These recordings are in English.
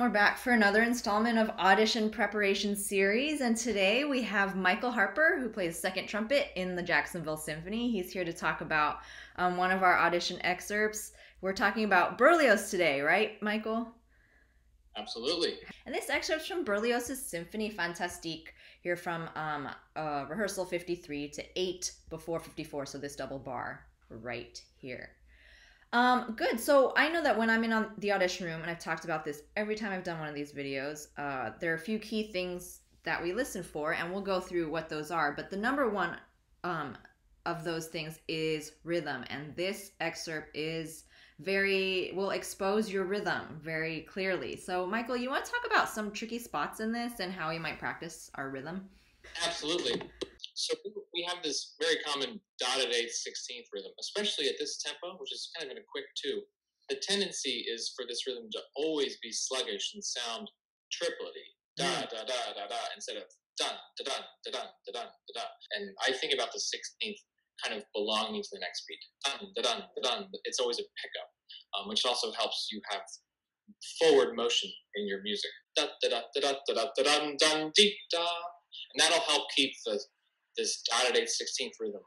we're back for another installment of Audition Preparation Series. And today we have Michael Harper, who plays second trumpet in the Jacksonville Symphony. He's here to talk about one of our audition excerpts. We're talking about Berlioz today, right, Michael? Absolutely. And this excerpt's from Berlioz's Symphonie Fantastique, here from rehearsal 53 to 8 before 54, so this double bar right here. Good. So I know that when I'm in the audition room, and I've talked about this every time I've done one of these videos, there are a few key things that we listen for, and we'll go through what those are. But the number one of those things is rhythm, and this excerpt will expose your rhythm very clearly. So Michael, you want to talk about some tricky spots in this and how we might practice our rhythm? Absolutely. So we have this very common dotted 8/16 rhythm, especially at this tempo, which is kind of in a quick 2. The tendency is for this rhythm to always be sluggish and sound triplety, da da da da da, instead of dun da dun da dun da dun da da. And I think about the 16th kind of belonging to the next beat, dun da dun da dun. It's always a pickup, which also helps you have forward motion in your music. Da da da da da da da dun dun dee da, and that'll help keep this dotted 8/16 rhythm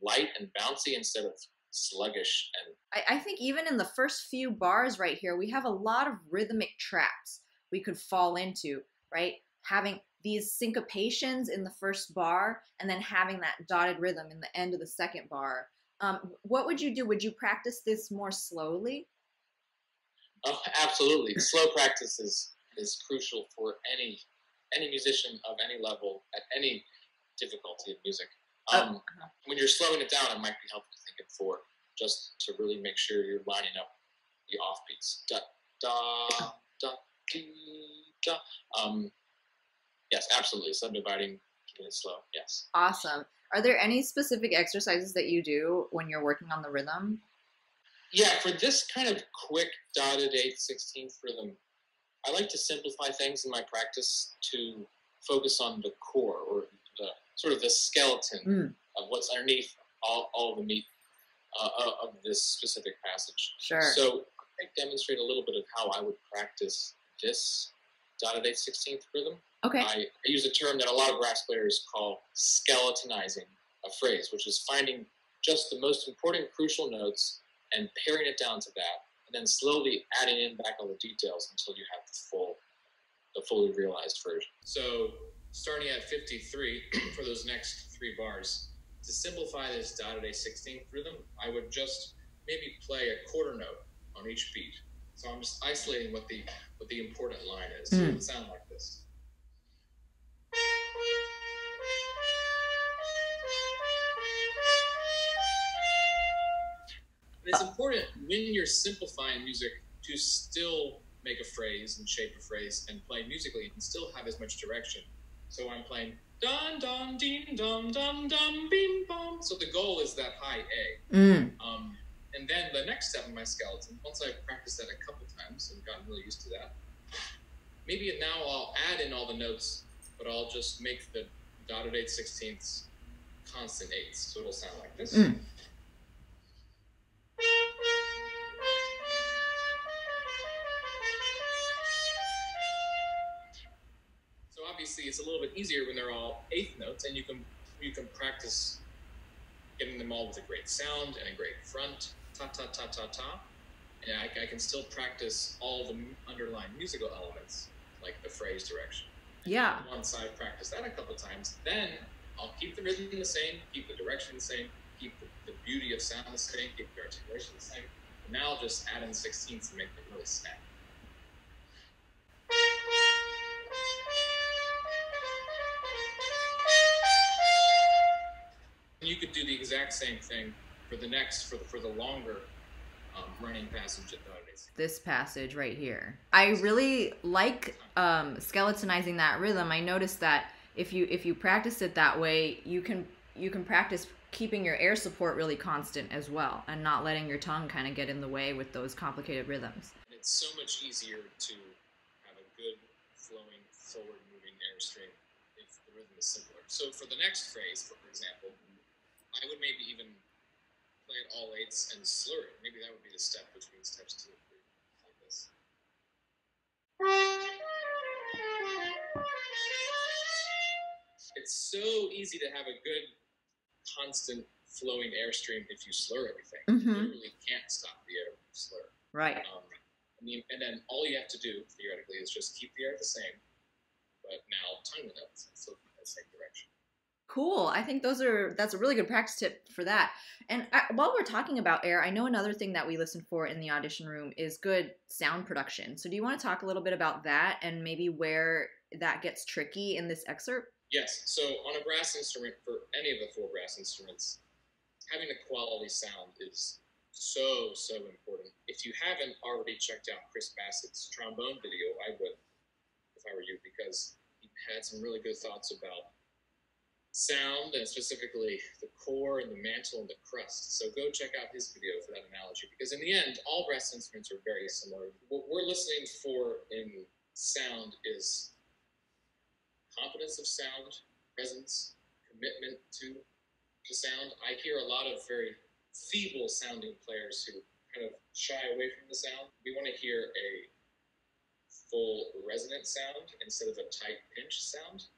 light and bouncy instead of sluggish. And I think even in the first few bars right here, we have a lot of rhythmic traps we could fall into, right? Having these syncopations in the first bar and then having that dotted rhythm in the end of the second bar. What would you do? Would you practice this more slowly? Oh, absolutely. Slow practice is crucial for any musician of any level at any difficulty of music. When you're slowing it down, it might be helpful to think in 4, just to really make sure you're lining up the offbeats. Da da da dee, da. Yes, absolutely. Subdividing, keeping it slow. Yes. Awesome. Are there any specific exercises that you do when you're working on the rhythm? Yeah, for this kind of quick dotted 8/16 rhythm, I like to simplify things in my practice to focus on the core, or the sort of the skeleton of what's underneath all the meat of this specific passage. Sure. So I demonstrate a little bit of how I would practice this dotted 8/16 rhythm. Okay. I use a term that a lot of brass players call skeletonizing a phrase, which is finding just the most important crucial notes and paring it down to that, and then slowly adding in back all the details until you have the fully realized version. So starting at 53 for those next 3 bars, to simplify this dotted 8/16 rhythm, I would just maybe play a quarter note on each beat. So I'm just isolating what the important line is. So it would sound like this. And it's important when you're simplifying music to still make a phrase and shape a phrase and play musically and still have as much direction. So I'm playing dun dun ding dum dum dum bing bum. So the goal is that high A. And then the next step in my skeleton, once I've practiced that a couple times and gotten really used to that, maybe now I'll add in all the notes, but I'll just make the dotted 8/16 constant 8s. So it'll sound like this. So obviously it's a little bit easier when they're all 8th notes, and you can practice getting them all with a great sound and a great front, ta ta ta ta ta. And I can still practice all the underlying musical elements, like the phrase direction. Yeah. Once I've practiced that a couple times, then I'll keep the rhythm the same, keep the direction the same, keep the beauty of sound the same, keep the articulation the same. And now I'll just add in 16ths to make it really snap. You could do the exact same thing for the longer running passage at dotted 8/16. This passage right here. I really like skeletonizing that rhythm. I noticed that if you practice it that way, you can practice keeping your air support really constant as well, and not letting your tongue kind of get in the way with those complicated rhythms. It's so much easier to have a good flowing, forward-moving airstream if the rhythm is simpler. So for the next phrase, for example, I would maybe even play it all 8s and slur it. Maybe that would be the step between steps 2 and 3, like this. It's so easy to have a good, constant flowing airstream if you slur everything. You literally can't stop the air when you slur. Right. I mean, and then all you have to do, theoretically, is just keep the air the same, but now time the notes and still in the same direction. Cool. I think that's a really good practice tip for that. And while we're talking about air, I know another thing that we listen for in the audition room is good sound production. So do you want to talk a little bit about that and maybe where that gets tricky in this excerpt? Yes. So on a brass instrument, for any of the 4 brass instruments, having a quality sound is so important. If you haven't already checked out Chris Bassett's trombone video, I would, if I were you, because he had some really good thoughts about sound and specifically the core and the mantle and the crust. So go check out his video for that analogy, because in the end, all brass instruments are very similar. What we're listening for in sound is confidence of sound, presence, commitment to the sound. I hear a lot of very feeble sounding players who kind of shy away from the sound. We want to hear a full resonant sound instead of a tight pinch sound.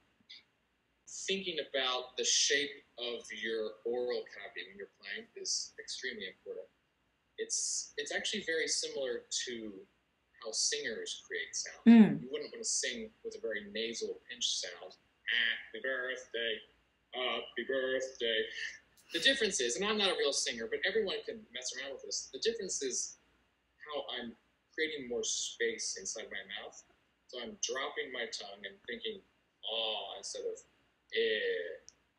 Thinking about the shape of your oral cavity when you're playing is extremely important. It's actually very similar to how singers create sound. You wouldn't want to sing with a very nasal pinch sound. Happy birthday, happy birthday. The difference is, and I'm not a real singer, but everyone can mess around with this. The difference is how I'm creating more space inside my mouth. So I'm dropping my tongue and thinking ah instead of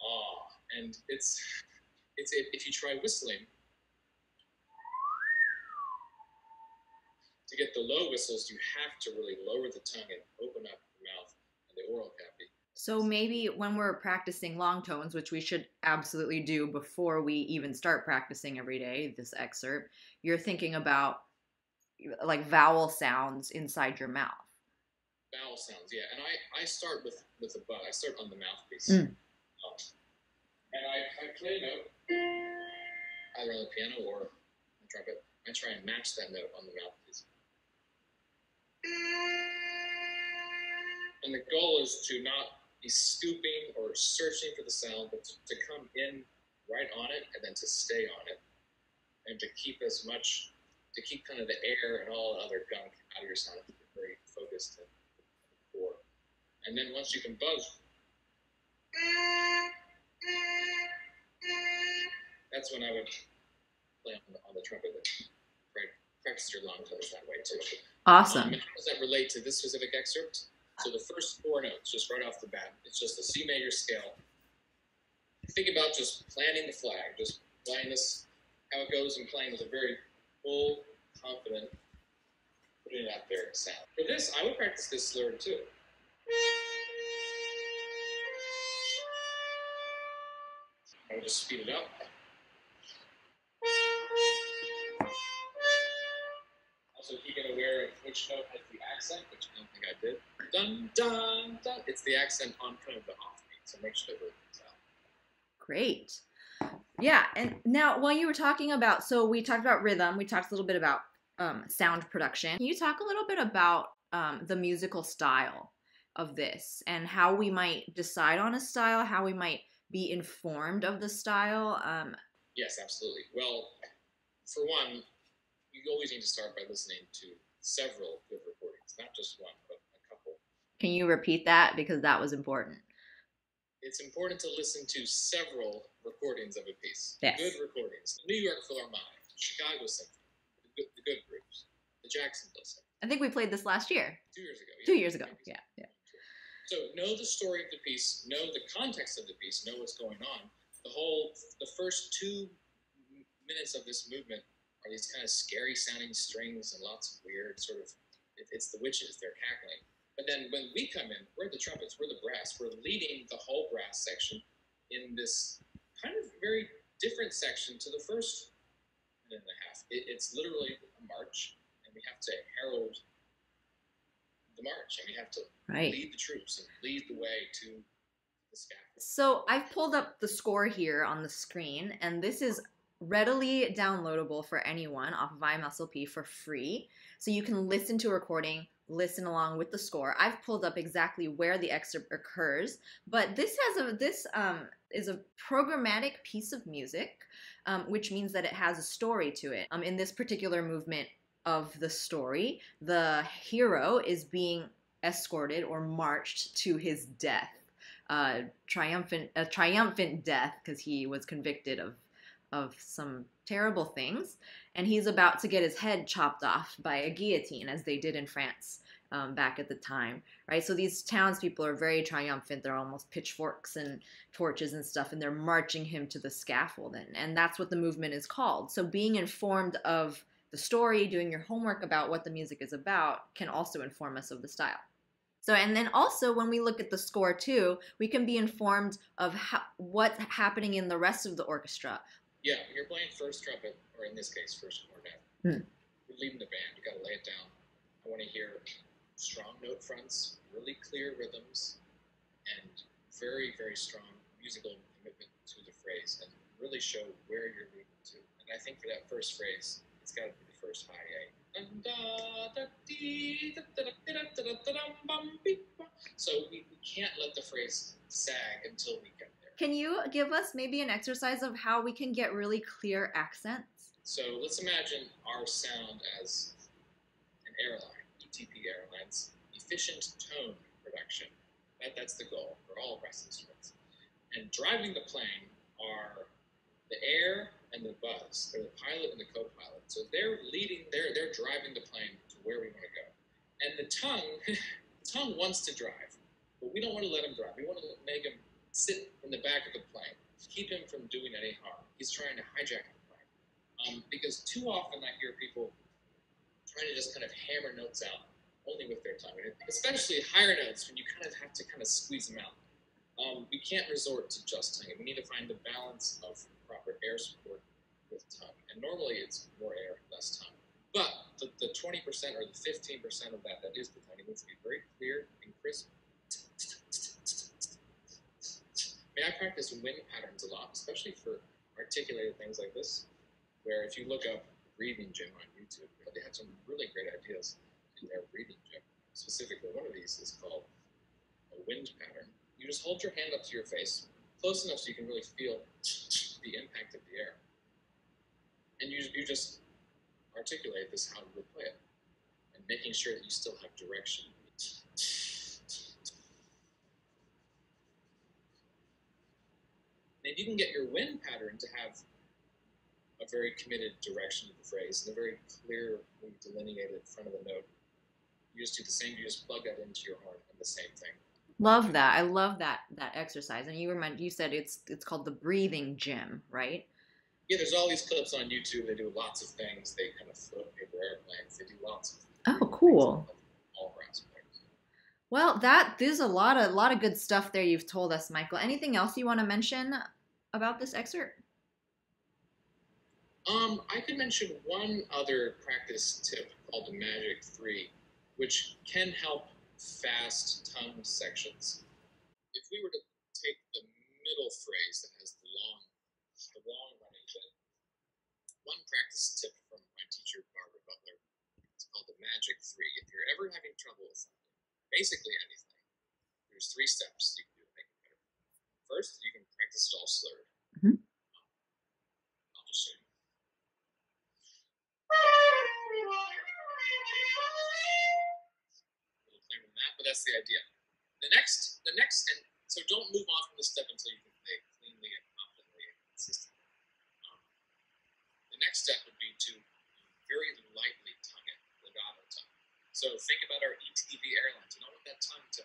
ah. And it's if you try whistling, to get the low whistles, you have to really lower the tongue and open up the mouth and the oral cavity. So maybe when we're practicing long tones, which we should absolutely do before we even start practicing every day, this excerpt, you're thinking about like vowel sounds inside your mouth. Vowel sounds, yeah. And I start with a bud. I start on the mouthpiece. And I play a note, either on the piano or the trumpet. I try and match that note on the mouthpiece. And the goal is to not be scooping or searching for the sound, but to come in right on it and then to stay on it. And to keep kind of the air and all the other gunk out of your sound, to be very focused and core. And then once you can buzz, that's when I would play on the trumpet and practice your long tones that way too. Awesome. And how does that relate to this specific excerpt? So the first 4 notes, just right off the bat, it's just a C major scale. Think about just planting the flag, just playing this, how it goes, and playing with a very full, confident, putting it out there sound. For this, I would practice this slurred too. I would just speed it up. Also keeping aware of which note has the accent, which I don't think I did. Dun, dun, dun. It's the accent on kind of the offbeat, so make sure that really comes out. Great. Yeah, and now while you were talking about, so we talked about rhythm, we talked a little bit about sound production. Can you talk a little bit about the musical style of this and how we might decide on a style, how we might be informed of the style? Yes, absolutely. Well, for one, you always need to start by listening to several good recordings, not just one, but a couple. Can you repeat that? Because that was important. It's important to listen to several recordings of a piece. Yes. Good recordings. The New York Philharmonic, Chicago Symphony, the good groups, the Jacksonville Symphony. I think we played this last year. 2 years ago. Yeah. 2 years ago, yeah. So know the story of the piece, know the context of the piece, know what's going on. The first 2 minutes of this movement are these kind of scary sounding strings and lots of weird sort of, it's the witches, they're cackling. But then when we come in, we're the trumpets, we're the brass, we're leading the whole brass section in this kind of very different section to the first minute and a half. It's literally a march, and we have to herald the march, and we have to lead the troops and lead the way to the scaffold. So I've pulled up the score here on the screen, and this is readily downloadable for anyone off of IMSLP for free. So you can listen to a recording listen along with the score. I've pulled up exactly where the excerpt occurs, but this is a programmatic piece of music, which means that it has a story to it. In this particular movement of the story, the hero is being escorted or marched to his death, a triumphant death, because he was convicted of some terrible things, and he's about to get his head chopped off by a guillotine, as they did in France back at the time, right? So these townspeople are very triumphant. They're almost pitchforks and torches and stuff, and they're marching him to the scaffold, and that's what the movement is called. So being informed of the story, doing your homework about what the music is about, can also inform us of the style. So, and then also when we look at the score too, we can be informed of what's happening in the rest of the orchestra. Yeah, when you're playing first trumpet, or in this case, first cornet, you're leading the band. You got to lay it down. I want to hear strong note fronts, really clear rhythms, and very, very strong musical commitment to the phrase, and really show where you're leading to. And I think for that first phrase, it's got to be the first high A. So we can't let the phrase sag until we get there. Can you give us maybe an exercise of how we can get really clear accents? So let's imagine our sound as an airline, ETP Airlines, efficient tone production. That's the goal for all brass instruments. And driving the plane are the air and the buzz. They're the pilot and the co-pilot. So they're driving the plane to where we want to go. And the tongue wants to drive, but we don't want to let him drive. We want to make him sit in the back of the plane, keep him from doing any harm. He's trying to hijack the plane. Because too often I hear people trying to just kind of hammer notes out only with their tongue, especially higher notes when you kind of have to kind of squeeze them out. We can't resort to just tongue. We need to find the balance of proper air support with tongue. And normally it's more air, less tongue. But the 20% or the 15% of that is the tongue. It needs to be very clear and crisp. I mean, I practice wind patterns a lot, especially for articulated things like this, where if you look up breathing gym on YouTube, they have some really great ideas in their breathing gym. Specifically, one of these is called a wind pattern. You just hold your hand up to your face, close enough so you can really feel the impact of the air. And you just articulate this how you would play it, and making sure that you still have direction. And if you can get your wind pattern to have a very committed direction of the phrase and a very clearly delineated front of the note, you just do the same. You just plug that into your horn and the same thing. Love that. I love that exercise. And you said it's called the breathing gym, right? Yeah, there's all these clips on YouTube. They do lots of things. They kind of float paper airplanes. They do lots of oh, cool. All brass players. Well, there's a lot of good stuff there you've told us, Michael. Anything else you want to mention about this excerpt? I could mention one other practice tip called the Magic 3, which can help fast tongue sections. If we were to take the middle phrase that has the long running bit, one practice tip from my teacher, Barbara Butler, it's called the Magic 3. If you're ever having trouble with something, basically anything, there's 3 steps you can do to make it better. First, you can practice it all slurred. Mm-hmm. I'll just show you. But that's the idea. The next, and so don't move on from this step until you can play cleanly and confidently and consistently. The next step would be to very lightly tongue it, legato tongue. So think about our ETV airlines. You don't want that tongue to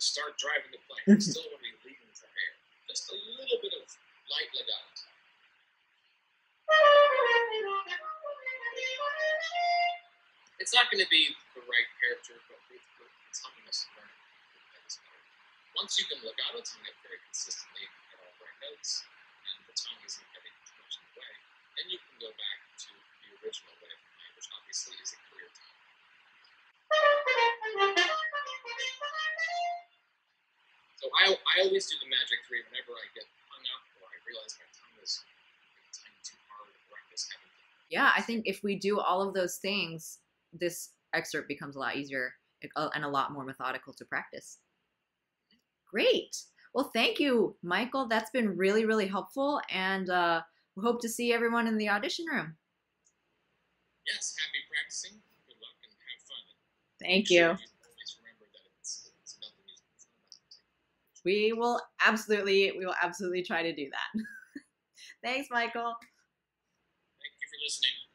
start driving the plane. You still want to be leading from air. Just a little bit of light legato tongue. It's not going to be the right character, but it's helping us learn this better. Once you can legato tongue it very consistently at all the right notes, and the tongue isn't getting too much in the way, then you can go back to the original way of playing, which obviously is a clear tongue. So I always do the Magic 3 whenever I get hung up or I realize my tongue is tongue too hard or I'm just having. Yeah, I think if we do all of those things, this excerpt becomes a lot easier and a lot more methodical to practice. Great. Well, thank you, Michael. That's been really, really helpful, and we hope to see everyone in the audition room. Yes, happy practicing. Good luck and have fun. Thank you. Always remember that it's about the music. It's not about the technique. We will absolutely try to do that. Thanks, Michael. Thank you for listening.